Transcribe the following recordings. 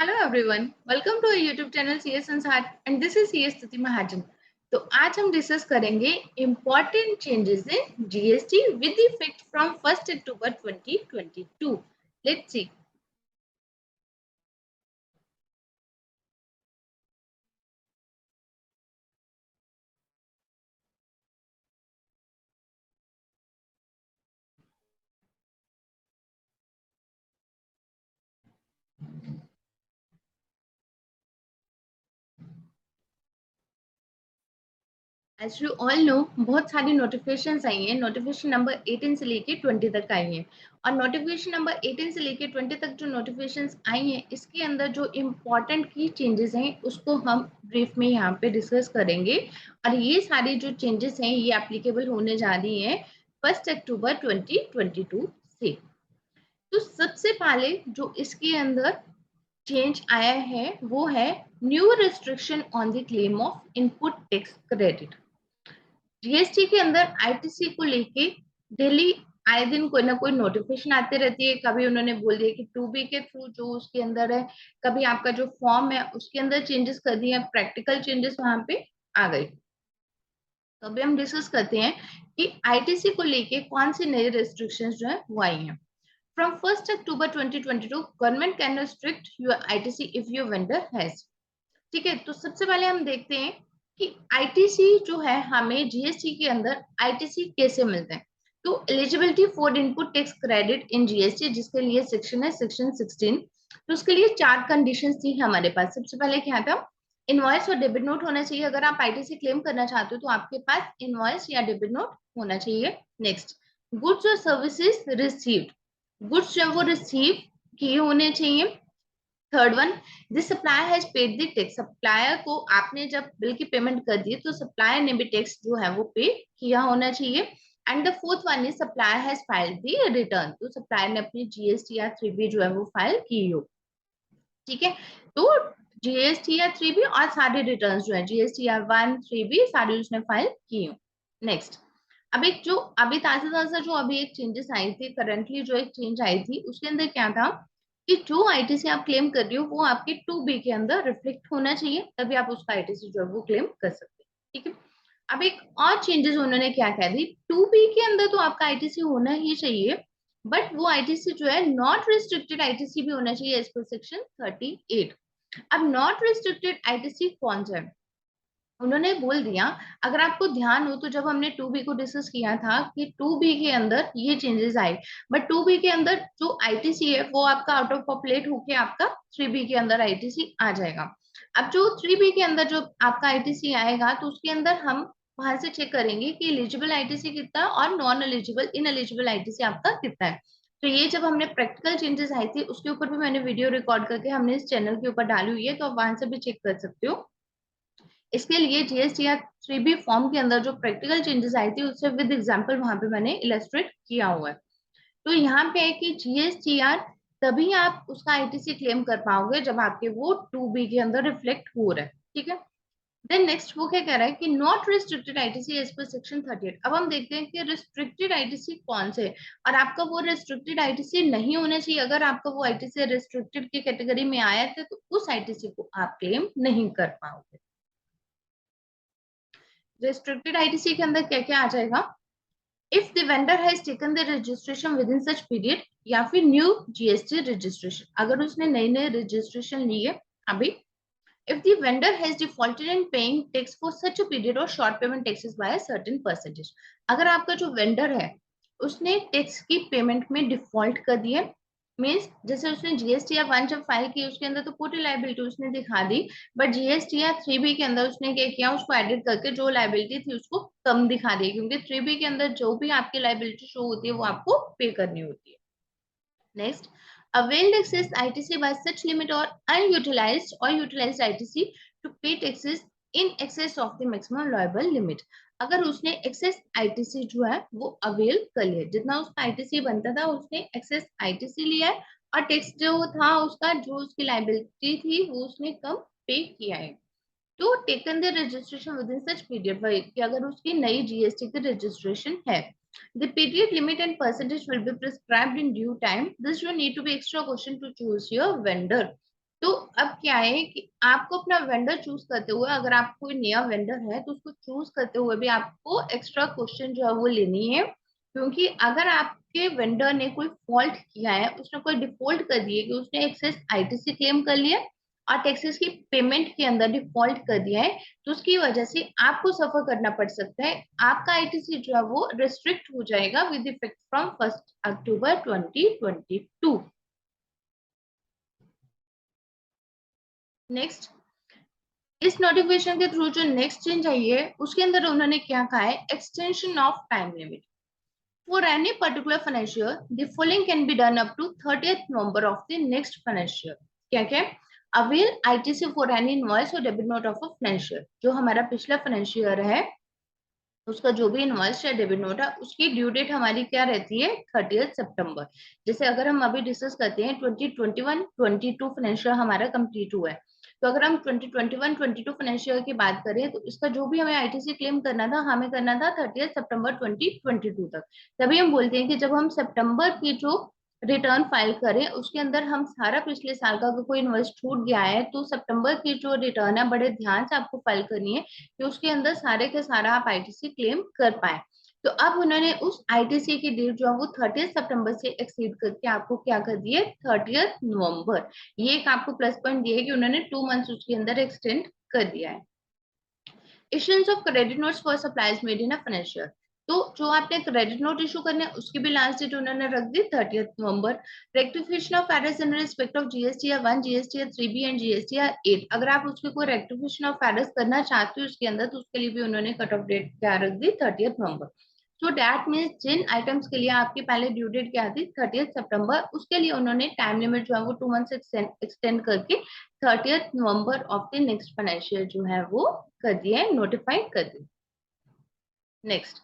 Hello everyone, welcome to YouTube channel CS Sansar and this is CS Stuti Mahajan. तो आज हम discuss करेंगे important changes in GST with effect from 1 October 2022। Let's see. As you all know, बहुत सारी notifications आई हैं। Notification number 18 से लेके 20 तक आई हैं और नोटिफिकेशन नंबर 18 से लेके 20 तक जो नोटिफिकेशंस आई हैं, इसके अंदर जो इम्पोर्टेंट की चेंजेस हैं उसको हम ब्रीफ में यहाँ पे डिस्कस करेंगे। और ये सारी जो चेंजेस हैं ये एप्लीकेबल होने जा रही हैं 1 अक्टूबर 2022 से। तो सबसे पहले जो इसके अंदर चेंज आया है वो है new restriction on the claim of input tax credit. GST के अंदर आईटीसी को लेके डेली आए दिन कोई ना कोई नोटिफिकेशन आते रहती है। कभी उन्होंने बोल दिया कि 2B के थ्रू जो उसके अंदर है, कभी आपका जो फॉर्म है उसके अंदर चेंजेस कर दिए, प्रैक्टिकल चेंजेस वहां पे आ गई। तो अभी हम डिस्कस करते हैं कि आईटीसी को लेके कौन सी नई रेस्ट्रिक्शंस जो है वो आई हैं। From 1 October 2022 government can restrict your ITC if your vendor has. ठीक है, तो सबसे पहले हम देखते हैं कि आईटीसी जो है हमें जीएसटी के अंदर आईटीसी कैसे मिलता है। तो eligibility for input tax credit in GST, जिसके लिए सेक्शन है सेक्शन 16। तो उसके लिए चार कंडीशंस थी हमारे पास। सबसे पहले क्या था, इनवॉइस और डेबिट नोट होना चाहिए। अगर आप आईटीसी क्लेम करना चाहते हो तो आपके पास इनवॉइस या डेबिट नोट होना चाहिए। नेक्स्ट, गुड्स और सर्विसेज रिसीव्ड, गुड्स जो वो रिसीव किए होने चाहिए। Third one, this supplier has paid the tax, supplier को आपने जब बिल की पेमेंट कर दी तो सप्लायर ने भी टैक्स जो है वो पे किया होना चाहिए। And the fourth one is supplier has filed the return, तो सप्लायर ने अपनी जीएसटी या 3B जो है वो फाइल की हो। ठीक है, तो जीएसटी या 3B और सारे रिटर्न जो है जीएसटी या 1 3B सारी उसने फाइल की हो। नेक्स्ट, अब एक जो अभी ताजा ताजा जो अभी एक चेंजेस आई थी, करंटली जो एक चेंज आई थी उसके अंदर क्या था कि जो आईटीसी आप क्लेम कर रही हो वो आपके 2B के अंदर रिफ्लेक्ट होना चाहिए, तभी आप उसका आईटीसी जो है वो क्लेम कर सकते हैं। ठीक है, अब एक और चेंजेस उन्होंने क्या कह दी, 2B के अंदर तो आपका आईटीसी होना ही चाहिए, बट वो आईटीसी जो है नॉट रिस्ट्रिक्टेड आईटीसी भी होना चाहिए एज पर सेक्शन 38। अब नॉट रिस्ट्रिक्टेड आईटीसी कौन सा है, उन्होंने बोल दिया। अगर आपको ध्यान हो तो जब हमने 2B को डिस्कस किया था कि 2B के अंदर ये चेंजेस आए, बट 2B के अंदर जो आईटीसी है वो आपका आउट ऑफ पॉपुलेट होके आपका 3B के अंदर आईटीसी आ जाएगा। अब जो 3B के अंदर जो आपका आईटीसी आएगा तो उसके अंदर हम वहां से चेक करेंगे कि एलिजिबल आईटीसी कितना और नॉन एलिजिबल इनएलिजिबल आईटीसी आपका कितना है। तो ये जब हमने प्रैक्टिकल चेंजेस आई थी उसके ऊपर भी मैंने वीडियो रिकॉर्ड करके हमने इस चैनल के ऊपर डाली हुई है, तो आप वहां से भी चेक कर सकते हो। इसके लिए जीएसटीआर 3B फॉर्म के अंदर जो प्रैक्टिकल चेंजेस आई थी उससे विद एग्जांपल वहां पे मैंने इलस्ट्रेट किया हुआ है। तो यहाँ पे है कि जीएसटीआर तभी आप उसका आईटीसी क्लेम कर पाओगे जब आपके वो 2B के अंदर रिफ्लेक्ट हो रहा है। ठीक है, देन नेक्स्ट वो क्या कह रहा है कि not restricted ITC as per section 38। अब हम देखते हैं कि रिस्ट्रिक्टेड आईटीसी कौन से, और आपका वो रिस्ट्रिक्टेड आईटीसी नहीं होना चाहिए। अगर आपका वो आईटीसी रिस्ट्रिक्टेड की कैटेगरी में आया था तो उस आईटीसी को आप क्लेम नहीं कर पाओगे। रिस्ट्रिक्टेड आईटीसी के अंदर क्या क्या आ जाएगा, if the vendor has taken the registration with in such period, या फिर न्यू जीएसटी रजिस्ट्रेशन, अगर उसने नई नई रजिस्ट्रेशन ली है अभी। if the vendor has defaulted in paying tax for such a period or short payment taxes by a certain percentage, अगर आपका जो वेंडर है उसने टैक्स की पेमेंट में डिफॉल्ट कर दिया, मीन्स जैसे उसने जीएसटी या 1 जब फाइल की उसके अंदर तो पूरी लाइबिलिटी उसने दिखा दी, बट जीएसटी या 3B के अंदर उसने क्या किया, उसको एडिट करके जो लाइबिलिटी थी उसको कम दिखा दी, क्योंकि 3B के अंदर जो भी आपकी लाइबिलिटी शो होती है वो आपको पे करनी होती है। Next, availed excess ITC by such limit or unutilized or utilized ITC to pay taxes in excess of the maximum liable limit, अगर उसने एक्सेस आईटीसी जो है वो अवेल कर लिया, जितना उसका आईटीसी बनता था उसने एक्सेस आईटीसी लिया है और टैक्स जो था उसका जो उसकी लाइबिलिटी थी वो उसने कम पे किया है। तो taken the registration with in such period, कि अगर उसकी नई जीएसटी की रजिस्ट्रेशन है, the period limit and percentage will be prescribed in due time. This you need to be extra caution to choose your vendor. तो अब क्या है कि आपको अपना वेंडर चूज करते हुए, अगर आप कोई नया वेंडर है तो उसको चूज करते हुए भी आपको एक्स्ट्रा क्वेश्चन जो है वो लेनी है, क्योंकि अगर आपके वेंडर ने कोई फॉल्ट किया है, उसने कोई डिफॉल्ट कर दिया कि उसने एक्सेस आईटीसी क्लेम कर लिया और टैक्सेस की पेमेंट के अंदर डिफॉल्ट कर दिया है, तो उसकी वजह से आपको सफर करना पड़ सकता है। आपका आईटीसी जो है वो रिस्ट्रिक्ट हो जाएगा with effect from 1 October 2022। Next, इस नोटिफिकेशन के थ्रू जो नेक्स्ट चेंज आई है उसके अंदर उन्होंने क्या कहा है, extension of time limit for any particular financial year, the following can be done up to 30th November of the next financial year. क्या क्या, avail ITC for any invoice और debit note of a financial, जो हमारा पिछला financial year है उसका जो भी इनवॉइस या डेबिट नोट है उसकी ड्यू डेट हमारी क्या रहती है, 30th सितंबर। जैसे अगर हम अभी डिस्कस करते हैं 2021-22 फाइनेंशियल हमारा कंप्लीट हुआ है, तो अगर हम 2021-22 फाइनेंशियल की बात करें तो इसका जो भी हमें आईटीसी क्लेम करना था, हमें करना था 30th सितंबर 2022 तक। तभी हम बोलते हैं कि जब हम सितंबर की जो रिटर्न फाइल करें उसके अंदर हम सारा पिछले साल का अगर कोई इन्वेस्ट छूट गया है तो सितंबर की जो रिटर्न है बड़े ध्यान से आपको फाइल करनी है कि उसके अंदर सारे के सारा आप आईटीसी क्लेम कर पाए। तो अब उन्होंने उस आईटीसी की डेट जो है वो 30th सितंबर से एक्सीड करके आपको क्या कर दिए, 30th नवंबर। ये एक आपको प्लस पॉइंट दिया है कि उन्होंने 2 मंथ्स उसके अंदर एक्सटेंड कर दिया है। Issuance of credit notes for supplies made in a financial, तो जो आपने क्रेडिट नोट इशू करने हैं उसकी भी लास्ट डेट उन्होंने रख दी 30th November. Rectification of errors in respect of GSTR 1, GSTR 3B and GSTR 8, अगर आप उसके कोई रेक्टिफिकेशन ऑफ एरर्स करना चाहते हो उसके अंदर तो उसके लिए भी उन्होंने कट ऑफ डेट क्या रख दी, 30th November. So that means जिन आइटम्स के लिए आपकी पहले ड्यू डेट क्या थी 30th सितंबर, उसके लिए उन्होंने टाइम लिमिट जो है वो 2 मंथ एक्सटेंड करके 30th November of the next financial जो है वो कर दिया है, नोटिफाई कर दिया। Next,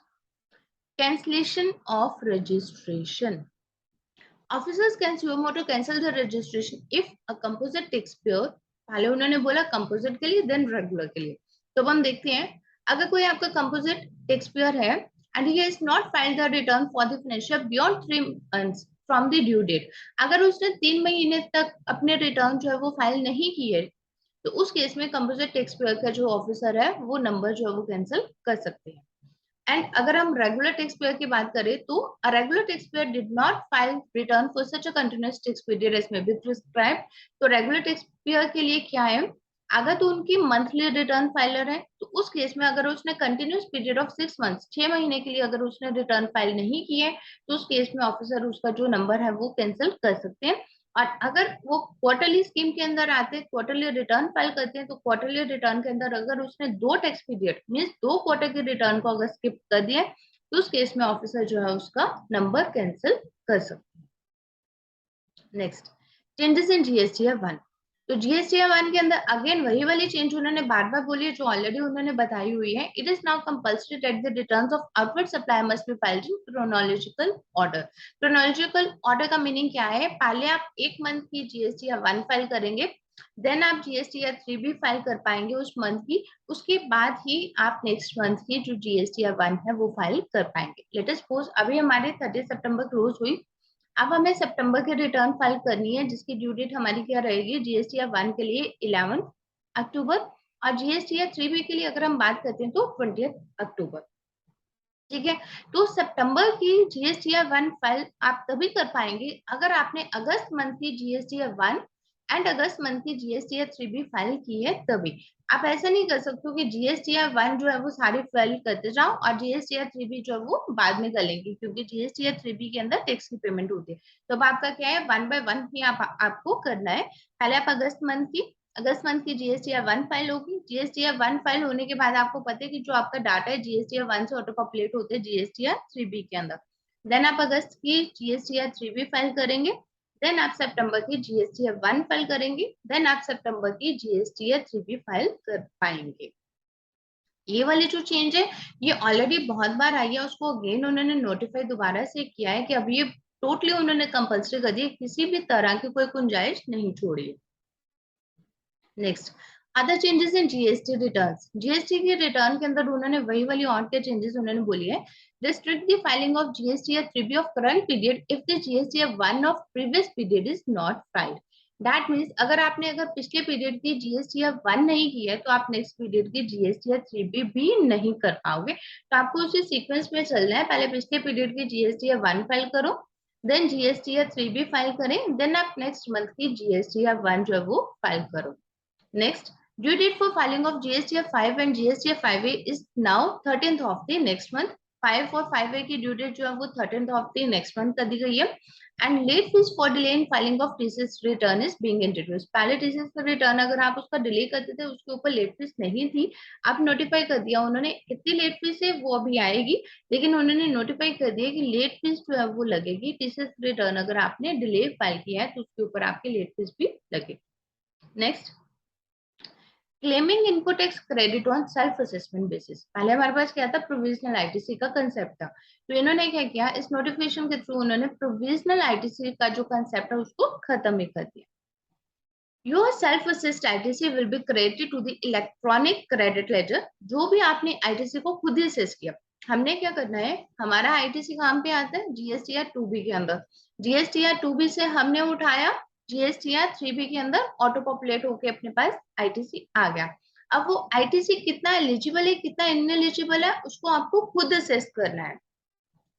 cancellation of registration. Officers can sue a motor cancel the registration if a composite takes pure, पहले उन्होंने बोला कंपोजिट के लिए देन रेगुलर के लिए। तो अब हम देखते हैं, अगर कोई आपका कंपोजिट टेक्स प्योर है and he is not filed the return for the financial beyond 3 months from the due date, अगर उसने 3 महीने तक अपने रिटर्न जो है वो फाइल नहीं किए तो उस केस में कंपोजिट टेक्स प्योर का जो ऑफिसर है वो नंबर जो है वो कैंसिल कर सकते हैं। एंड अगर हम रेगुलर टैक्स पेयर की बात करें तो a regular tax payer did not file return for such a continuous tax period as may be prescribed, तो रेगुलर टैक्स पेयर के लिए क्या है, अगर तो उनकी मंथली रिटर्न फाइलर है तो उस केस में अगर उसने कंटिन्यूस पीरियड ऑफ 6 मंथ्स 6 महीने के लिए अगर उसने रिटर्न फाइल नहीं की है तो उस केस में ऑफिसर उसका जो नंबर है वो कैंसिल कर सकते हैं। और अगर वो क्वार्टरली स्कीम के अंदर आते हैं, क्वार्टरली रिटर्न फाइल करते हैं, तो क्वार्टरली रिटर्न के अंदर अगर उसने 2 टैक्स पीरियड मीन्स 2 क्वार्टर के रिटर्न को अगर स्किप कर दिया तो उस केस में ऑफिसर जो है उसका नंबर कैंसिल कर सकते हैं। Next, changes in GSTR 1। तो जीएसटीआर 1 के अंदर अगेन वही वाली चेंज उन्होंने बार बार बोली है जो ऑलरेडी उन्होंने बताई हुई है। It is now compulsory that the returns of outward supply must be filed in chronological order. Chronological order का मीनिंग क्या है, पहले आप 1 मंथ की जीएसटीआर 1 फाइल करेंगे, देन आप जीएसटीआर 3 भी फाइल कर पाएंगे उस मंथ की, उसके बाद ही आप नेक्स्ट मंथ की जो जीएसटीआर 1 है वो फाइल कर पाएंगे। लेट अस सपोज अभी हमारे 30 सितंबर क्लोज हुई, अब हमें सितंबर की रिटर्न फाइल करनी है जिसकी ड्यू डेट हमारी क्या रहेगी, जीएसटीआर 1 के लिए 11 अक्टूबर और जीएसटीआर 3 के लिए अगर हम बात करते हैं तो 20 अक्टूबर। ठीक है, तो सितंबर की जीएसटीआर 1 फाइल आप तभी कर पाएंगे अगर आपने अगस्त मंथ की जीएसटीआर 1 एंड अगस्त मंथ की जीएसटीआर 3 भी फाइल की है तभी। आप ऐसा नहीं कर सकते कि जीएसटीआर 1 जो है वो सारी फाइल करते जाओ और जीएसटीआर 3 भी जो है वो बाद में कर लेंगे, क्योंकि जीएसटीआर 3 के अंदर टैक्स की पेमेंट होती है। तो अब आपका क्या है, 1 by 1 ही आपको करना है। पहले आप अगस्त मंथ की जीएसटीआर 1 फाइल होगी, जीएसटीआर 1 फाइल होने के बाद आपको पता है कि जो आपका डाटा है जीएसटीआर 1 से ऑटो पॉपुलेट होते हैं जीएसटीआर 3 के अंदर। देन आप अगस्त की जीएसटीआर 3 फाइल करेंगे, देन आप सितंबर की जीएसटीआर 1 फाइल करेंगे, देन आप सितंबर की जीएसटीआर 3 फाइल कर पाएंगे। ये वाली जो चेंज है ये ऑलरेडी बहुत बार आई है, उसको अगेन उन्होंने नोटिफाई दोबारा से किया है कि अब ये टोटली उन्होंने कंपल्सरी कर दिया, किसी भी तरह की कोई गुंजाइश नहीं छोड़ी। Next, other changes in GST returns. GST के रिटर्न के अंदर उन्होंने वही वाली और के चेंजेस उन्होंने बोली है। Restrict the filing of GSTR 3 of current period if the GSTR 1 of previous period is not filed. That means अगर पिछले पीरियड की जीएसटीआर 1 नहीं की है तो आप नेक्स्ट पीरियड की जीएसटीआर 3 भी नहीं कर पाओगे। तो आपको उसी सीक्वेंस में चलना है, पहले पिछले पीरियड की जीएसटीआर 1 फाइल करो, देन जीएसटीआर 3 फाइल करें, देन आप नेक्स्ट मंथ की जीएसटीआर 1 जो है वो फाइल करो। Next, due date for filing of GSTR 5 and GSTR 5A is now 13th of the next month. 5 और 5A की ड्यू डेट जो है वो 13th of the next month कर दी गई है। And let fees for delay in filing of TCS return is being introduce. पहले TCS का रिटर्न अगर आप उसका डिले करते थे उसके ऊपर लेट फीस नहीं थी, आप नोटिफाई कर दिया उन्होंने, कितनी लेट फीस है वो अभी आएगी, लेकिन उन्होंने नोटिफाई कर दिया कि लेट फीस जो है वो लगेगी। टीसीएस रिटर्न अगर आपने डिले फाइल किया है तो उसके ऊपर आपकी लेट फीस भी लगेगी। Next, claiming input tax credit on self assessment basis. पहले हमारे पास क्या था, प्रोविजनल आईटीसी का कंसेप्ट था, तो इन्होंने क्या किया, इस नोटिफिकेशन के थ्रू उन्होंने प्रोविजनल आईटीसी का जो कंसेप्ट है उसको खत्म ही कर दिया। Your self assessed ITC will be credited to the electronic credit ledger. जो भी आपने आईटीसी को खुद ही असेस किया, हमने क्या करना है, हमारा आईटीसी कहाँ पे आता है, जीएसटीआर 2B के अंदर। जीएसटीआर 2B से हमने उठाया, जीएसटीआर 3B के अंदर ऑटो पॉपुलेट होके अपने पास आईटीसी आ गया। अब वो आईटीसी कितना एलिजिबल है कितना इनएलिजिबल है उसको आपको खुद असेस करना है।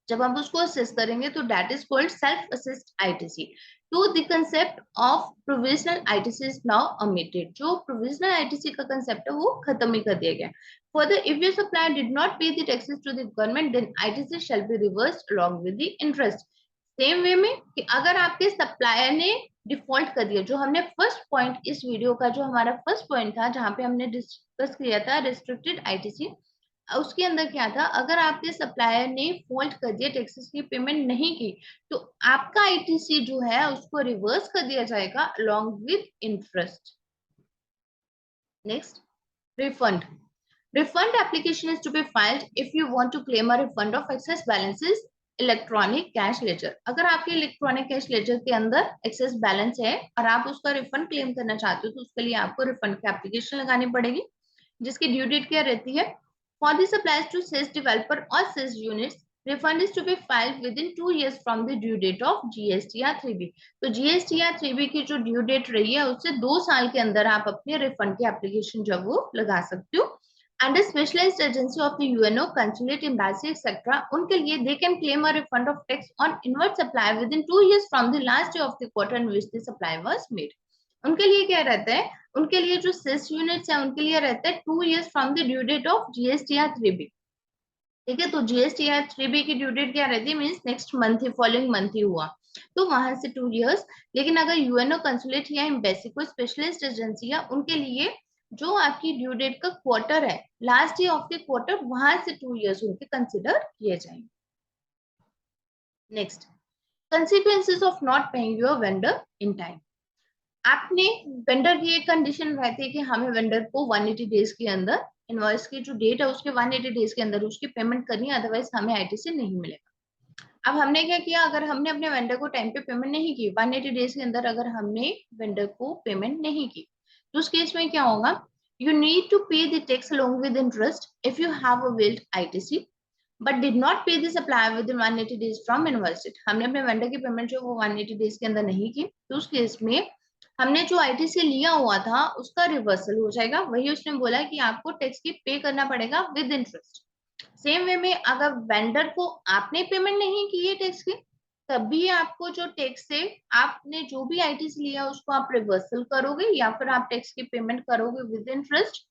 जब आप उसको असेस करेंगे तो that is called self assessed ITC. तो the concept of provisional ITC is now omitted। जो प्रोविजनल आईटीसी का कंसेप्ट है वो खत्म ही कर दिया गया। Further, if your supplier did not pay the taxes to the government then ITC shall be reversed along with the interest. Same way में कि अगर आपके सप्लायर ने डिफॉल्ट कर दिया, जो हमने फर्स्ट पॉइंट इस वीडियो का जो हमारा फर्स्ट पॉइंट था जहां पे हमने डिस्कस किया था रिस्ट्रिक्टेड आईटीसी, उसके अंदर क्या था, अगर आपके सप्लायर ने फॉल्ट कर दिया, टैक्सेस की पेमेंट नहीं की, तो आपका आईटीसी जो है उसको रिवर्स कर दिया जाएगा along with interest. Next, refund. Refund application is to be filed if you want to claim a refund of excess balances electronic cash ledger. अगर आपके इलेक्ट्रॉनिक कैश लेजर के अंदर एक्सेस बैलेंस है और आप उसका रिफंड क्लेम करना चाहते हो तो उसके लिए आपको रिफंड की एप्लीकेशन लगानी पड़ेगी, जिसकी ड्यू डेट क्या रहती है, for the suppliers to sales developer और sales units refund is to be filed within 2 years from the due date of GSTR 3B। तो GSTR 3B की जो ड्यू डेट रही है उससे 2 साल के अंदर आप अपने रिफंड की एप्लीकेशन जो वो लगा सकते हो। Under specialised agency of the UNO, consulate, embassy etcetera, उनके लिए they can claim a refund of tax on inward supply within 2 years from the last day of the quarter in which the supply was made. उनके लिए क्या रहता है, उनके लिए जो सेस यूनिट्स है उनके लिए रहता है 2 years from the due date of GSTR 3B। ठीक है, तो जीएसटीआर 3B की ड्यू डेट क्या रहती है, मीन्स नेक्स्ट मंथ ही, फॉलोइंग मंथ ही हुआ, तो वहां से 2 years। लेकिन अगर यूएनओ, कंसुलेट या एम्बेसी कोई स्पेशलिस्ट एजेंसी है उनके लिए जो आपकी ड्यू डेट का क्वार्टर है, last day of the quarter, वहां से 2 years उनके कंसिडर किए जाएंगे। Next, consequences of not paying your vendor in time. आपने वेंडर की एक कंडीशन रहती है कि हमें वेंडर को 180 डेज के अंदर, इनवॉइस की जो डेट है उसके 180 डेज के अंदर उसकी पेमेंट करनी है, अदरवाइज हमें आईटीसी नहीं मिलेगा। अब हमने क्या किया, अगर हमने अपने वेंडर को टाइम पे पेमेंट नहीं की, 180 डेज के अंदर अगर हमने वेंडर को पेमेंट नहीं की, तो उस केस में क्या होगा, you need to pay the tax along with interest if you have availed ITC but did not pay the supplier within 180 days from invoice date. हमने अपने वेंडर की पेमेंट जो वो 180 डेज के अंदर नहीं की, तो उस केस में हमने जो आईटीसी लिया हुआ था उसका रिवर्सल हो जाएगा। वही उसने बोला कि आपको टैक्स की पे करना पड़ेगा विद इंटरेस्ट। सेम वे में अगर वेंडर को आपने पेमेंट नहीं की है टैक्स की, तभी आपको जो टैक्स है, आपने जो भी आईटीसी लिया उसको आप रिवर्सल करोगे या फिर आप टैक्स की पेमेंट करोगे विद इंटरेस्ट।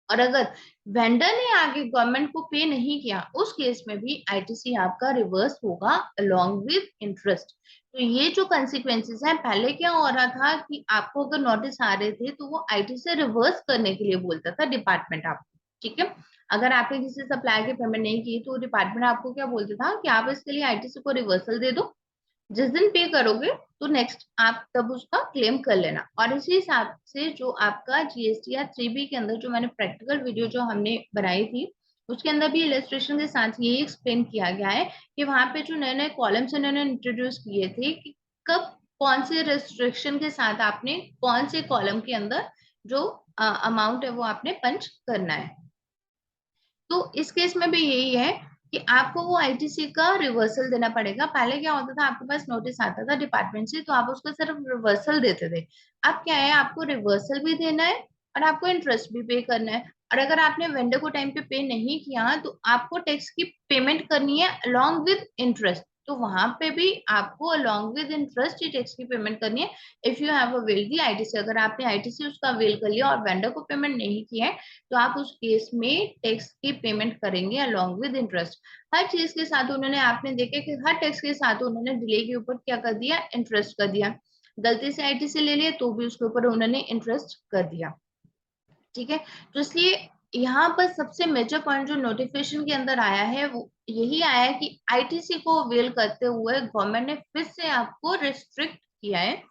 और अगर वेंडर ने आगे गवर्नमेंट को पे नहीं किया उस केस में भी आईटीसी आपका रिवर्स होगा अलोंग विद इंटरेस्ट। तो ये जो कंसिक्वेंसेस हैं, पहले क्या हो रहा था कि आपको अगर नोटिस आ रहे थे तो वो आईटीसी रिवर्स करने के लिए बोलता था डिपार्टमेंट आपको। ठीक है, अगर आपने किसी सप्लायर की पेमेंट नहीं की तो डिपार्टमेंट आपको क्या बोलता था कि आप इसके लिए आईटीसी को रिवर्सल दे दो, जिस दिन पे करोगे तो नेक्स्ट आप तब उसका क्लेम कर लेना। और इसी हिसाब से जो आपका जीएसटीआर 3B के अंदर जो मैंने प्रैक्टिकल वीडियो जो हमने बनाई थी उसके अंदर भी इलस्ट्रेशन के साथ ये एक्सप्लेन किया गया है कि वहां पे जो नए नए कॉलम्स इन्होंने इंट्रोड्यूस किए थे कि कब कौन से रेस्ट्रिक्शन के साथ आपने कौन से कॉलम के अंदर जो अमाउंट है वो आपने पंच करना है। तो इस केस में भी यही है कि आपको वो आईटीसी का रिवर्सल देना पड़ेगा। पहले क्या होता था, आपके पास नोटिस आता था डिपार्टमेंट से तो आप उसका सिर्फ रिवर्सल देते थे। अब क्या है, आपको रिवर्सल भी देना है और आपको इंटरेस्ट भी पे करना है। और अगर आपने वेंडर को टाइम पे नहीं किया तो आपको टैक्स की पेमेंट करनी है अलोंग विद इंटरेस्ट। तो वहां पे भी आपको along with interest he tax की पेमेंट करनी है। If you have availed the ITC, अगर आपने आईटीसी उसका अवेल कर लिया और वेंडर को पेमेंट नहीं किया है तो आप उस केस में टैक्स की पेमेंट करेंगे अलोंग विद इंटरेस्ट। हर चीज के साथ उन्होंने, आपने देखा कि हर टैक्स के साथ उन्होंने डिले के ऊपर क्या कर दिया, इंटरेस्ट कर दिया। गलती से आईटीसी ले लिया तो भी उसके ऊपर उन्होंने इंटरेस्ट कर दिया। ठीक है। तो इसलिए यहाँ पर सबसे मेजर पॉइंट जो नोटिफिकेशन के अंदर आया है वो यही आया है कि आईटीसी को अवेल करते हुए गवर्नमेंट ने फिर से आपको रिस्ट्रिक्ट किया है।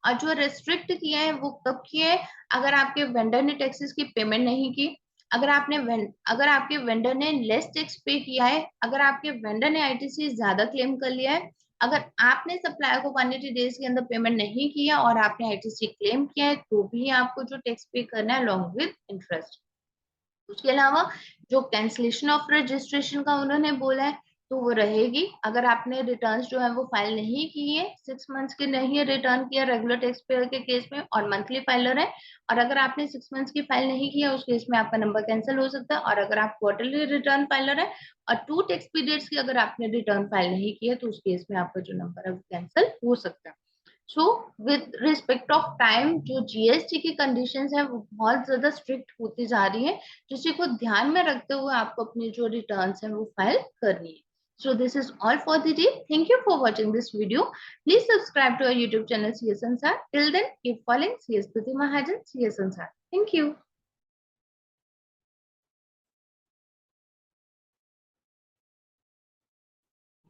और जो रिस्ट्रिक्ट किया है वो कब किया है, अगर आपके वेंडर ने टैक्सेस की पेमेंट नहीं की, अगर आपके वेंडर ने लेस टैक्स पे किया है, अगर आपके वेंडर ने आईटीसी ज्यादा क्लेम कर लिया है, अगर आपने सप्लायर को 180 डेज के अंदर पेमेंट नहीं किया और आपने आईटीसी क्लेम किया है तो भी आपको जो टैक्स पे करना है अलोंग विद इंटरेस्ट। उसके अलावा जो कैंसलेशन ऑफ रजिस्ट्रेशन का उन्होंने बोला है तो वो रहेगी। अगर आपने रिटर्न्स जो है वो फाइल नहीं किए, 6 मंथ्स के नहीं रिटर्न किया रेगुलर टैक्स पेयर के केस में और मंथली फाइलर है, और अगर आपने 6 मंथ्स की फाइल नहीं किया उस केस में आपका नंबर कैंसिल हो सकता है। और अगर आप क्वार्टरली रिटर्न फाइलर है और 2 टैक्स पीरियड्स की अगर आपने रिटर्न फाइल नहीं किया तो उस केस में आपका जो नंबर है वो कैंसिल हो सकता है। So with respect of time जो जीएसटी की कंडीशंस है वो बहुत ज्यादा स्ट्रिक्ट होती जा रही है, जिसी को ध्यान में रखते हुए आपको अपनी जो रिटर्न्स है वो फाइल करनी है। So this is all for the day. Thank you for watching this video. Please subscribe to our YouTube channel CS Ansar. Till then, keep following CS Priti Mahajan, CS Ansar. Thank you.